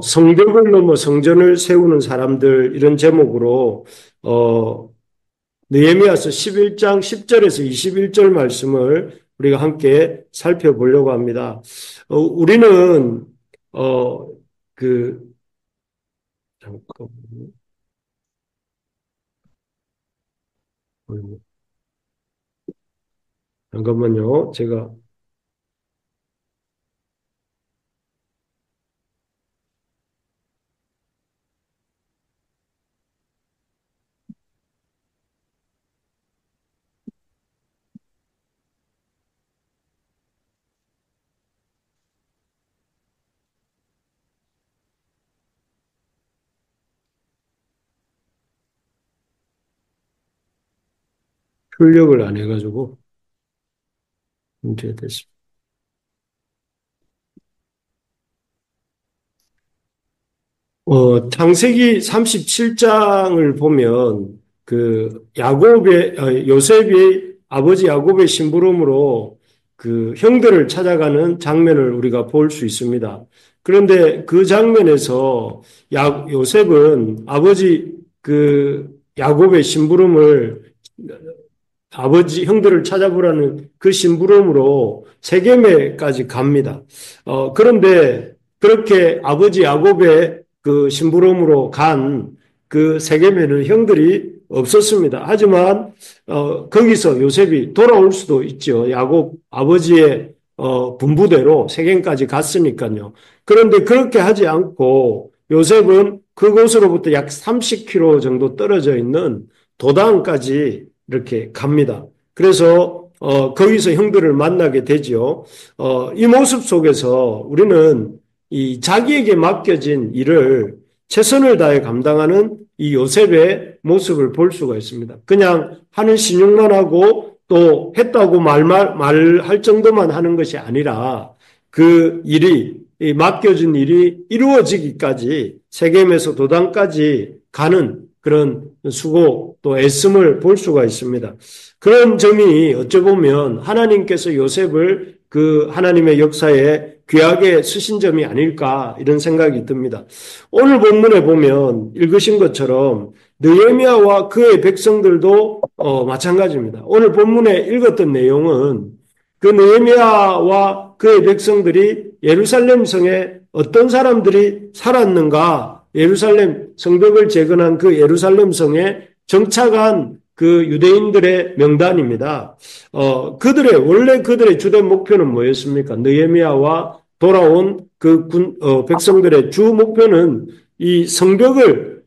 성벽을 넘어 성전을 세우는 사람들 이런 제목으로 어, 느헤미야서 11장 10절에서 21절 말씀을 우리가 함께 살펴보려고 합니다. 우리는 어, 그 잠깐만요. 잠깐만요. 제가 출력을 안 해가지고 문제가 됐습니다. 창세기 37장을 보면 요셉이 아버지 야곱의 심부름으로 그 형들을 찾아가는 장면을 우리가 볼 수 있습니다. 그런데 그 장면에서 요셉은 아버지 야곱의 심부름을 아버지 형들을 찾아보라는 그 심부름으로 세겜에까지 갑니다. 그런데 그렇게 아버지 야곱의 그 심부름으로 간 그 세겜에는 형들이 없었습니다. 하지만 거기서 요셉이 돌아올 수도 있죠. 야곱 아버지의 분부대로 세겜까지 갔으니까요. 그런데 그렇게 하지 않고 요셉은 그곳으로부터 약 30km 정도 떨어져 있는 도단까지 이렇게 갑니다. 그래서 거기서 형들을 만나게 되죠. 이 모습 속에서 우리는 이 자기에게 맡겨진 일을 최선을 다해 감당하는 이 요셉의 모습을 볼 수가 있습니다. 그냥 하는 신용만 하고 또 했다고 말할 정도만 하는 것이 아니라 그 일이 이 맡겨진 일이 이루어지기까지 세겜에서 도단까지 가는 그런 수고 또 애씀을 볼 수가 있습니다. 그런 점이 어찌 보면 하나님께서 요셉을 그 하나님의 역사에 귀하게 쓰신 점이 아닐까 이런 생각이 듭니다. 오늘 본문에 보면 읽으신 것처럼 느헤미야와 그의 백성들도 마찬가지입니다. 오늘 본문에 읽었던 내용은 그 느헤미야와 그의 백성들이 예루살렘 성에 어떤 사람들이 살았는가, 예루살렘 성벽을 재건한 그 예루살렘 성에 정착한 그 유대인들의 명단입니다. 원래 그들의 주된 목표는 뭐였습니까? 느헤미야와 돌아온 백성들의 주 목표는 이 성벽을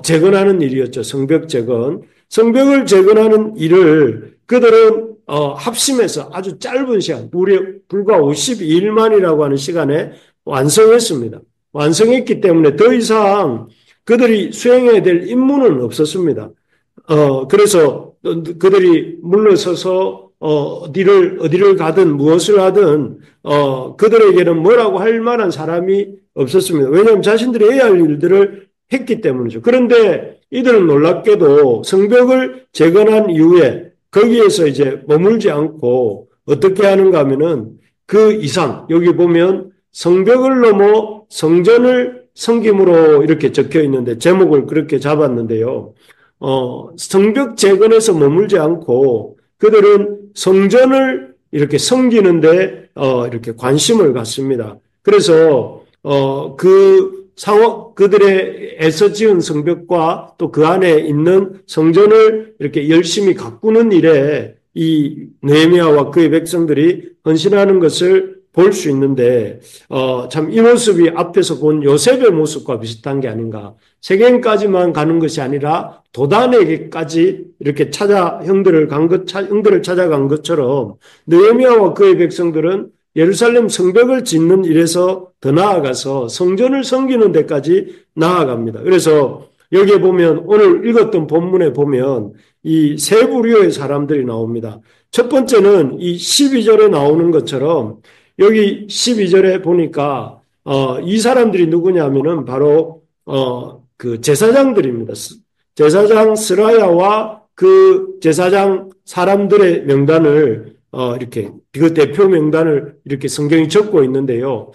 재건하는 일이었죠. 성벽 재건. 성벽을 재건하는 일을 그들은 합심해서 아주 짧은 시간, 불과 52일 만이라고 하는 시간에 완성했습니다. 완성했기 때문에 더 이상 그들이 수행해야 될 임무는 없었습니다. 그래서 그들이 물러서서 어디를 가든 무엇을 하든 그들에게는 뭐라고 할 만한 사람이 없었습니다. 왜냐하면 자신들이 해야 할 일들을 했기 때문이죠. 그런데 이들은 놀랍게도 성벽을 재건한 이후에 거기에서 이제 머물지 않고 어떻게 하는가 하면은 그 이상 여기 보면 성벽을 넘어 성전을 섬김으로 이렇게 적혀 있는데 제목을 그렇게 잡았는데요. 성벽 재건에서 머물지 않고 그들은 성전을 이렇게 섬기는데 이렇게 관심을 갖습니다. 그래서 그들의 애써 지은 성벽과 또 그 안에 있는 성전을 이렇게 열심히 가꾸는 일에 이 느헤미야와 그의 백성들이 헌신하는 것을 볼 수 있는데 참 이 모습이 앞에서 본 요셉의 모습과 비슷한 게 아닌가. 세겜까지만 가는 것이 아니라 도단에게까지 이렇게 형들을 찾아간 것처럼 느헤미야와 그의 백성들은 예루살렘 성벽을 짓는 일에서 더 나아가서 성전을 섬기는 데까지 나아갑니다. 그래서 여기에 보면 오늘 읽었던 본문에 보면 이 세 부류의 사람들이 나옵니다. 첫 번째는 이 12절에 나오는 것처럼 여기 12절에 보니까 이 사람들이 누구냐면은 바로 그 제사장들입니다. 제사장 스라야와 그 제사장 사람들의 명단을 이렇게 그 대표 명단을 이렇게 성경이 적고 있는데요.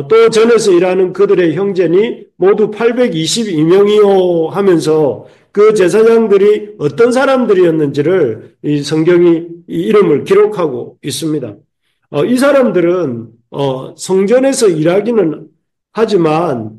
또 전에서 일하는 그들의 형제니 모두 822명이요 하면서 그 제사장들이 어떤 사람들이었는지를 이 성경이 이 이름을 기록하고 있습니다. 이 사람들은 성전에서 일하기는 하지만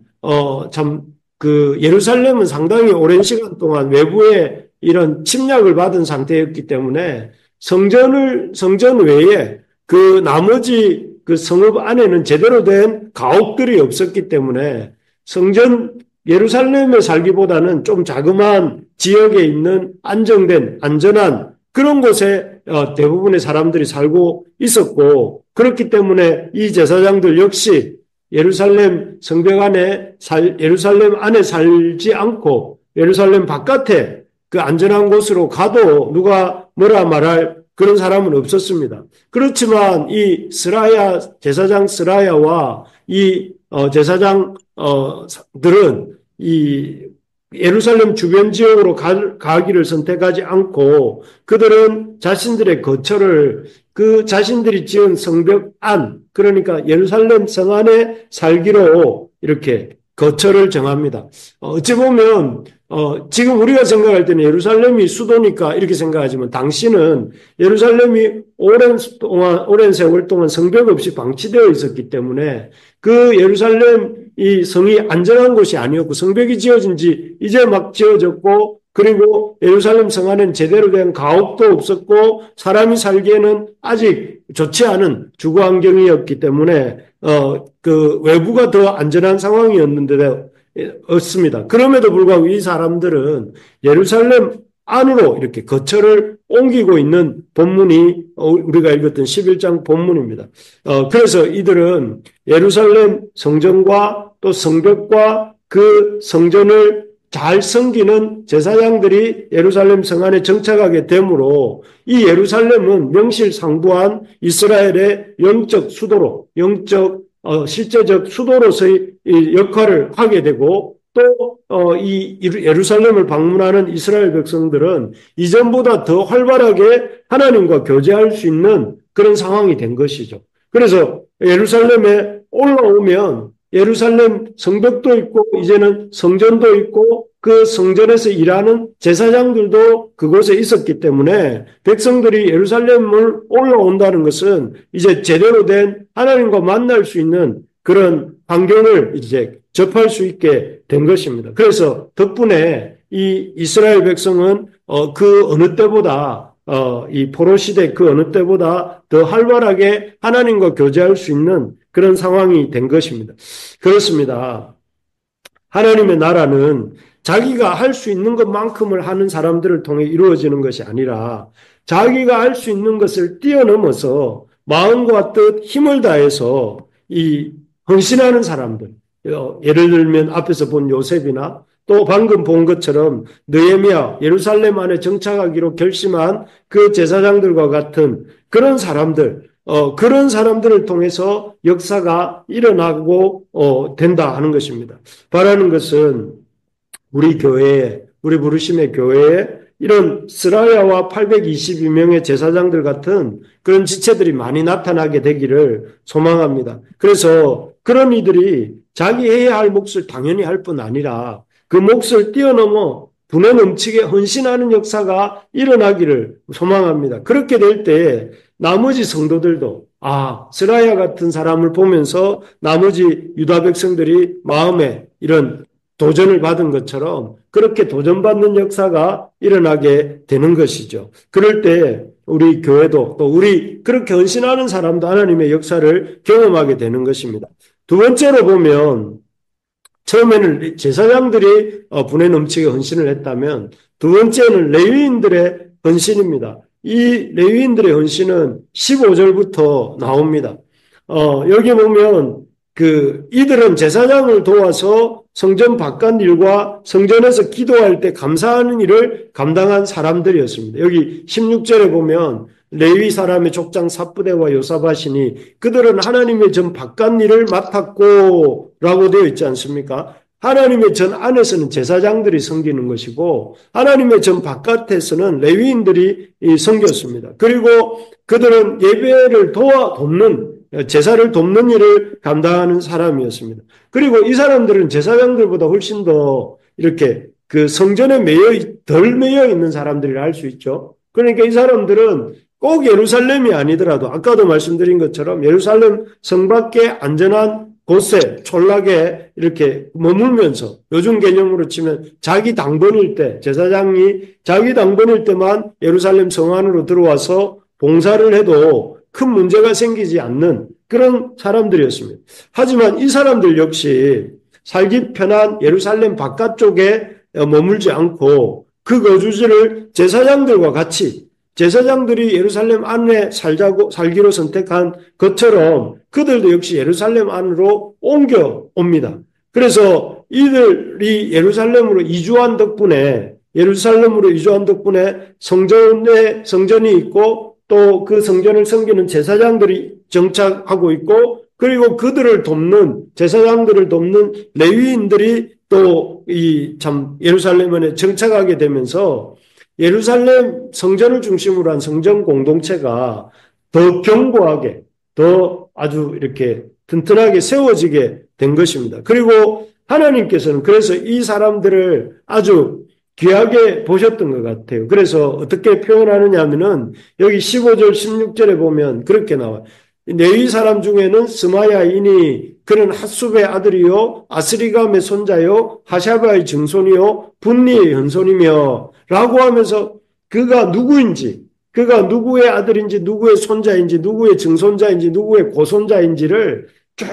참 그 예루살렘은 상당히 오랜 시간 동안 외부의 이런 침략을 받은 상태였기 때문에 성전 외에 그 나머지 그 성읍 안에는 제대로 된 가옥들이 없었기 때문에 성전 예루살렘에 살기보다는 좀 자그마한 지역에 있는 안정된 안전한 그런 곳에 대부분의 사람들이 살고 있었고 그렇기 때문에 이 제사장들 역시 예루살렘 성벽 안에 예루살렘 안에 살지 않고 예루살렘 바깥에 그 안전한 곳으로 가도 누가 뭐라 말할 그런 사람은 없었습니다. 그렇지만 이 제사장 스라야와 이 제사장들은 이 예루살렘 주변 지역으로 가기를 선택하지 않고 그들은 자신들의 거처를 그 자신들이 지은 성벽 안, 그러니까 예루살렘 성 안에 살기로 이렇게 거처를 정합니다. 어찌 보면 지금 우리가 생각할 때는 예루살렘이 수도니까 이렇게 생각하지만 당시는 예루살렘이 오랜 세월 동안 성벽 없이 방치되어 있었기 때문에 그 예루살렘 이 성이 안전한 곳이 아니었고 성벽이 지어진 지 이제 막 지어졌고 그리고 예루살렘 성 안에는 제대로 된 가옥도 없었고 사람이 살기에는 아직 좋지 않은 주거 환경이었기 때문에 그 외부가 더 안전한 상황이었는데 없습니다. 그럼에도 불구하고 이 사람들은 예루살렘 안으로 이렇게 거처를 옮기고 있는 본문이 우리가 읽었던 11장 본문입니다. 그래서 이들은 예루살렘 성전과 또 성벽과 그 성전을 잘 섬기는 제사장들이 예루살렘 성 안에 정착하게 되므로 이 예루살렘은 명실상부한 이스라엘의 영적 수도로, 실제적 수도로서의 역할을 하게 되고 또 이 예루살렘을 방문하는 이스라엘 백성들은 이전보다 더 활발하게 하나님과 교제할 수 있는 그런 상황이 된 것이죠. 그래서 예루살렘에 올라오면 예루살렘 성벽도 있고 이제는 성전도 있고 그 성전에서 일하는 제사장들도 그곳에 있었기 때문에 백성들이 예루살렘을 올라온다는 것은 이제 제대로 된 하나님과 만날 수 있는 그런 환경을 이제 접할 수 있게 된 것입니다. 그래서 덕분에 이 이스라엘 백성은 그 어느 때보다 이 포로 시대 그 어느 때보다 더 활발하게 하나님과 교제할 수 있는 그런 상황이 된 것입니다. 그렇습니다. 하나님의 나라는 자기가 할 수 있는 것만큼을 하는 사람들을 통해 이루어지는 것이 아니라 자기가 할 수 있는 것을 뛰어넘어서 마음과 뜻, 힘을 다해서 이 헌신하는 사람들, 예를 들면 앞에서 본 요셉이나 또 방금 본 것처럼 느헤미야 예루살렘 안에 정착하기로 결심한 그 제사장들과 같은 그런 사람들, 그런 사람들을 통해서 역사가 일어나고 된다 하는 것입니다. 바라는 것은 우리 교회에, 우리 부르심의 교회에 이런 스라야와 822명의 제사장들 같은 그런 지체들이 많이 나타나게 되기를 소망합니다. 그래서 그런 이들이 자기 해야 할 몫을 당연히 할 뿐 아니라 그 몫을 뛰어넘어 분에 넘치게 헌신하는 역사가 일어나기를 소망합니다. 그렇게 될 때 나머지 성도들도 스라야 같은 사람을 보면서 나머지 유다 백성들이 마음에 이런 도전을 받은 것처럼 그렇게 도전받는 역사가 일어나게 되는 것이죠. 그럴 때 우리 교회도 또 우리 그렇게 헌신하는 사람도 하나님의 역사를 경험하게 되는 것입니다. 두 번째로 보면 처음에는 제사장들이 분에 넘치게 헌신을 했다면 두 번째는 레위인들의 헌신입니다. 이 레위인들의 헌신은 15절부터 나옵니다. 여기 보면 이들은 제사장을 도와서 성전 바깥 일과 성전에서 기도할 때 감사하는 일을 감당한 사람들이었습니다. 여기 16절에 보면 레위 사람의 족장 삽부대와 요사밭이니 그들은 하나님의 전 바깥 일을 맡았고 라고 되어 있지 않습니까? 하나님의 전 안에서는 제사장들이 섬기는 것이고 하나님의 전 바깥에서는 레위인들이 섬겼습니다. 그리고 그들은 예배를 돕는 제사를 돕는 일을 감당하는 사람이었습니다. 그리고 이 사람들은 제사장들보다 훨씬 더 이렇게 그 성전에 덜 매여 있는 사람들이라 할 수 있죠. 그러니까 이 사람들은 꼭 예루살렘이 아니더라도 아까도 말씀드린 것처럼 예루살렘 성 밖에 안전한 곳에 촌락에 이렇게 머물면서 요즘 개념으로 치면 자기 당번일 때 제사장이 자기 당번일 때만 예루살렘 성 안으로 들어와서 봉사를 해도 큰 문제가 생기지 않는 그런 사람들이었습니다. 하지만 이 사람들 역시 살기 편한 예루살렘 바깥쪽에 머물지 않고 그 거주지를 제사장들과 같이 제사장들이 예루살렘 안에 살기로 선택한 것처럼 그들도 역시 예루살렘 안으로 옮겨옵니다. 그래서 이들이 예루살렘으로 이주한 덕분에 성전이 있고 또 그 성전을 섬기는 제사장들이 정착하고 있고 그리고 제사장들을 돕는 레위인들이 또 예루살렘 안에 정착하게 되면서 예루살렘 성전을 중심으로 한 성전 공동체가 더 견고하게, 더 아주 이렇게 튼튼하게 세워지게 된 것입니다. 그리고 하나님께서는 그래서 이 사람들을 아주 귀하게 보셨던 것 같아요. 그래서 어떻게 표현하느냐 하면은 여기 15절, 16절에 보면 그렇게 나와요. 레위 사람 중에는 스마야이니 그는 핫숲의 아들이요 아스리감의 손자요 하샤바의 증손이요 분니의 현손이며 라고 하면서 그가 누구인지 그가 누구의 아들인지 누구의 손자인지 누구의 증손자인지 누구의 고손자인지를 쭉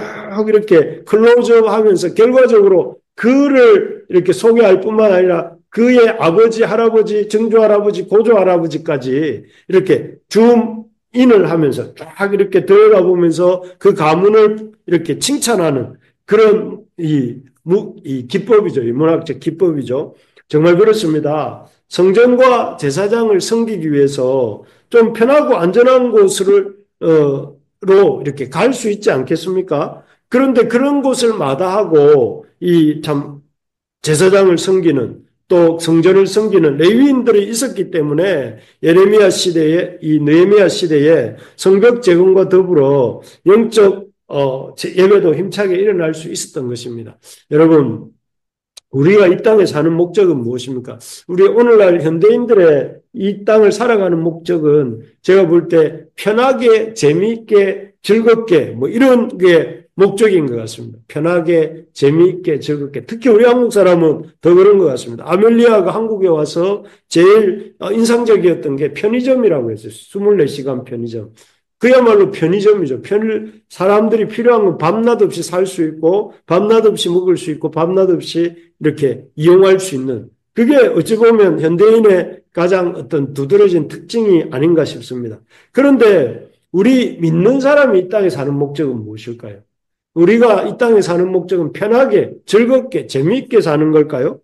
이렇게 클로즈업 하면서 결과적으로 그를 이렇게 소개할 뿐만 아니라 그의 아버지, 할아버지, 증조할아버지, 고조할아버지까지 이렇게 줌인을 하면서 쫙 이렇게 들어가 보면서 그 가문을 이렇게 칭찬하는 그런 이 기법이죠. 이 문학적 기법이죠. 정말 그렇습니다. 성전과 제사장을 섬기기 위해서 좀 편하고 안전한 곳으로 이렇게 갈 수 있지 않겠습니까? 그런데 그런 곳을 마다하고 제사장을 섬기는 또 성전을 섬기는 레위인들이 있었기 때문에 느헤미야 시대에 성벽 재건과 더불어 영적 예배도 힘차게 일어날 수 있었던 것입니다. 여러분, 우리가 이 땅에 사는 목적은 무엇입니까? 우리 오늘날 현대인들의 이 땅을 살아가는 목적은 제가 볼 때 편하게, 재미있게, 즐겁게 이런 게 목적인 것 같습니다. 편하게, 재미있게, 즐겁게. 특히 우리 한국 사람은 더 그런 것 같습니다. 아멜리아가 한국에 와서 제일 인상적이었던 게 편의점이라고 했어요. 24시간 편의점. 그야말로 편의점이죠. 사람들이 필요한 건 밤낮 없이 살 수 있고, 밤낮 없이 먹을 수 있고, 밤낮 없이 이렇게 이용할 수 있는. 그게 어찌 보면 현대인의 가장 어떤 두드러진 특징이 아닌가 싶습니다. 그런데 우리 믿는 사람이 이 땅에 사는 목적은 무엇일까요? 우리가 이 땅에 사는 목적은 편하게, 즐겁게, 재미있게 사는 걸까요?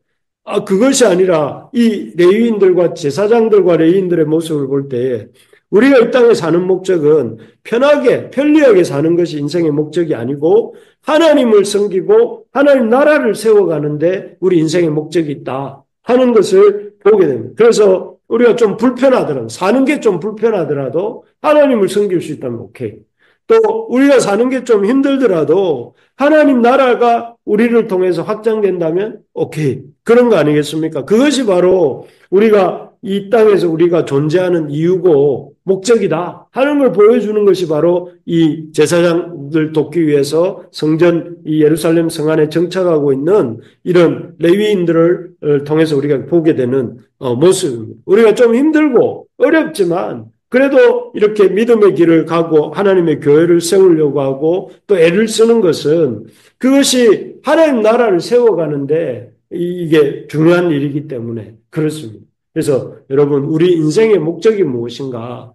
그것이 아니라 이 레위인들과 제사장들과 레위인들의 모습을 볼 때 우리가 이 땅에 사는 목적은 편하게, 편리하게 사는 것이 인생의 목적이 아니고 하나님을 섬기고 하나님 나라를 세워가는데 우리 인생의 목적이 있다 하는 것을 보게 됩니다. 그래서 우리가 좀 사는 게 좀 불편하더라도 하나님을 섬길 수 있다면 오케이. 또 우리가 사는 게 좀 힘들더라도 하나님 나라가 우리를 통해서 확장된다면 오케이. 그런 거 아니겠습니까? 그것이 바로 우리가 이 땅에서 우리가 존재하는 이유고 목적이다 하는 걸 보여주는 것이 바로 이 제사장들 돕기 위해서 이 예루살렘 성 안에 정착하고 있는 이런 레위인들을 통해서 우리가 보게 되는 모습입니다. 우리가 좀 힘들고 어렵지만 그래도 이렇게 믿음의 길을 가고 하나님의 교회를 세우려고 하고 또 애를 쓰는 것은 그것이 하나님 나라를 세워가는데 이게 중요한 일이기 때문에 그렇습니다. 그래서 여러분 우리 인생의 목적이 무엇인가?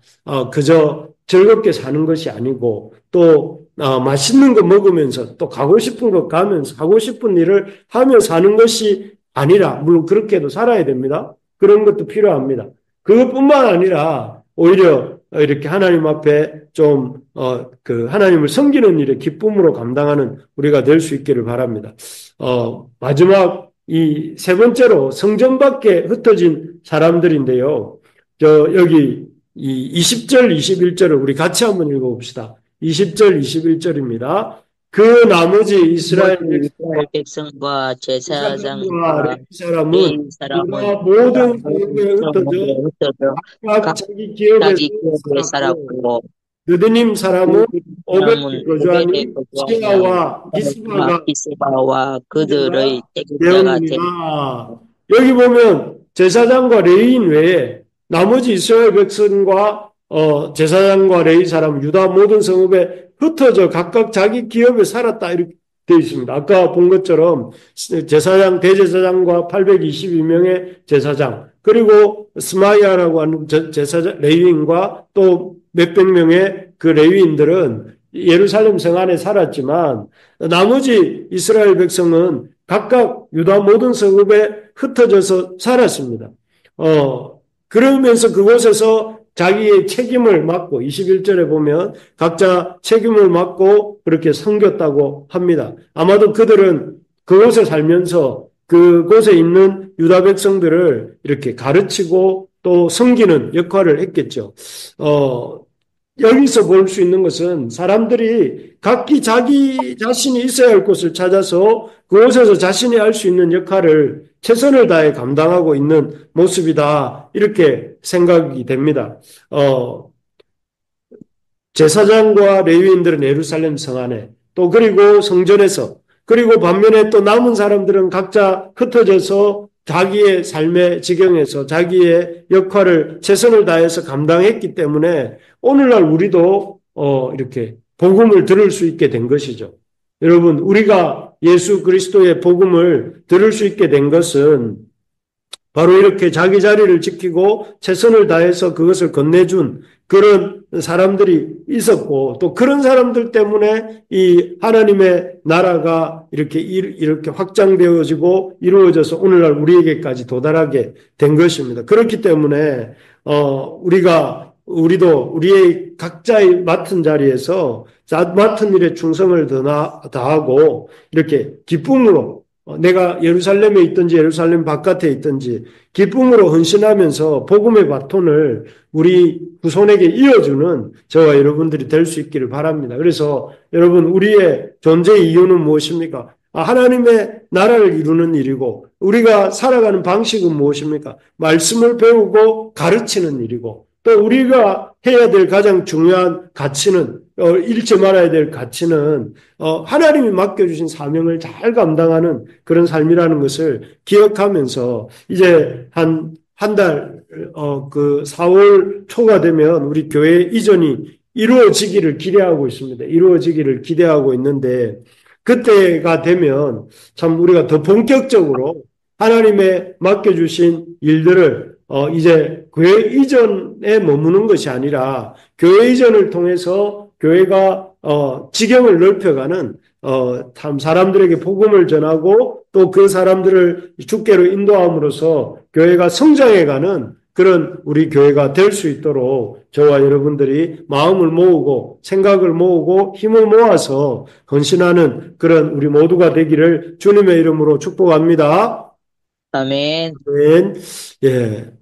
그저 즐겁게 사는 것이 아니고 또 맛있는 거 먹으면서 또 가고 싶은 거 가면서 하고 싶은 일을 하며 사는 것이 아니라 물론 그렇게도 살아야 됩니다. 그런 것도 필요합니다. 그것뿐만 아니라 오히려 이렇게 하나님 앞에 좀, 하나님을 섬기는 일에 기쁨으로 감당하는 우리가 될 수 있기를 바랍니다. 마지막 이 세 번째로 성전 밖에 흩어진 사람들인데요. 여기 이 20절, 21절을 우리 같이 한번 읽어봅시다. 20절, 21절입니다. 그 나머지 이스라엘 이스라엘 백성과 제사장과 제사장과 레위 사람은 레위 사람은 유다 유다 모든 모든 성읍에 성읍에 흩어져 흩어져 각각 각 자기 기업에 자기 기업에 살았고 살았고 느드님 사람은 그 오벳 사람은 오벳에 거주하니 거주하며 시야와 기스마가 기스바와 그들의 형제가 책임자가 되었느니라. 여기 보면 제사장과 레위인 외에 나머지 이스라엘 백성과 제사장과 레위 사람 유다 모든 성읍에 흩어져 각각 자기 기업에 살았다 이렇게 되어 있습니다. 아까 본 것처럼 제사장 대제사장과 822명의 제사장 그리고 스마이아라고 하는 제사장 레위인과 또 몇백 명의 그 레위인들은 예루살렘 성 안에 살았지만 나머지 이스라엘 백성은 각각 유다 모든 성읍에 흩어져서 살았습니다. 그러면서 그곳에서 자기의 책임을 맡고 21절에 보면 각자 책임을 맡고 그렇게 섬겼다고 합니다. 아마도 그들은 그곳에 살면서 그곳에 있는 유다 백성들을 이렇게 가르치고 또 섬기는 역할을 했겠죠. 여기서 볼 수 있는 것은 사람들이 각기 자기 자신이 있어야 할 곳을 찾아서 그곳에서 자신이 할 수 있는 역할을 최선을 다해 감당하고 있는 모습이다. 이렇게 생각이 됩니다. 제사장과 레위인들은 예루살렘 성 안에 또 그리고 성전에서 그리고 반면에 또 남은 사람들은 각자 흩어져서 자기의 삶의 지경에서 자기의 역할을 최선을 다해서 감당했기 때문에 오늘날 우리도 이렇게 복음을 들을 수 있게 된 것이죠. 여러분, 우리가 예수 그리스도의 복음을 들을 수 있게 된 것은 바로 이렇게 자기 자리를 지키고 최선을 다해서 그것을 건네준 그런 사람들이 있었고 또 그런 사람들 때문에 이 하나님의 나라가 이렇게 확장되어지고 이루어져서 오늘날 우리에게까지 도달하게 된 것입니다. 그렇기 때문에 우리도 우리의 각자의 맡은 자리에서 맡은 일에 충성을 다하고 이렇게 기쁨으로 내가 예루살렘에 있든지 예루살렘 바깥에 있든지 기쁨으로 헌신하면서 복음의 바톤을 우리 후손에게 이어주는 저와 여러분들이 될 수 있기를 바랍니다. 그래서 여러분 우리의 존재의 이유는 무엇입니까? 하나님의 나라를 이루는 일이고 우리가 살아가는 방식은 무엇입니까? 말씀을 배우고 가르치는 일이고 또 우리가 해야 될 가장 중요한 가치는 잃지 말아야 될 가치는 하나님이 맡겨주신 사명을 잘 감당하는 그런 삶이라는 것을 기억하면서 이제 한 달, 4월 초가 되면 우리 교회 이전이 이루어지기를 기대하고 있습니다. 이루어지기를 기대하고 있는데 그때가 되면 참 우리가 더 본격적으로 하나님의 맡겨주신 일들을 이제 교회 이전에 머무는 것이 아니라 교회 이전을 통해서 교회가 지경을 넓혀가는 참 사람들에게 복음을 전하고 또 그 사람들을 주께로 인도함으로써 교회가 성장해가는 그런 우리 교회가 될 수 있도록 저와 여러분들이 마음을 모으고 생각을 모으고 힘을 모아서 헌신하는 그런 우리 모두가 되기를 주님의 이름으로 축복합니다. 아멘. 아멘. 예.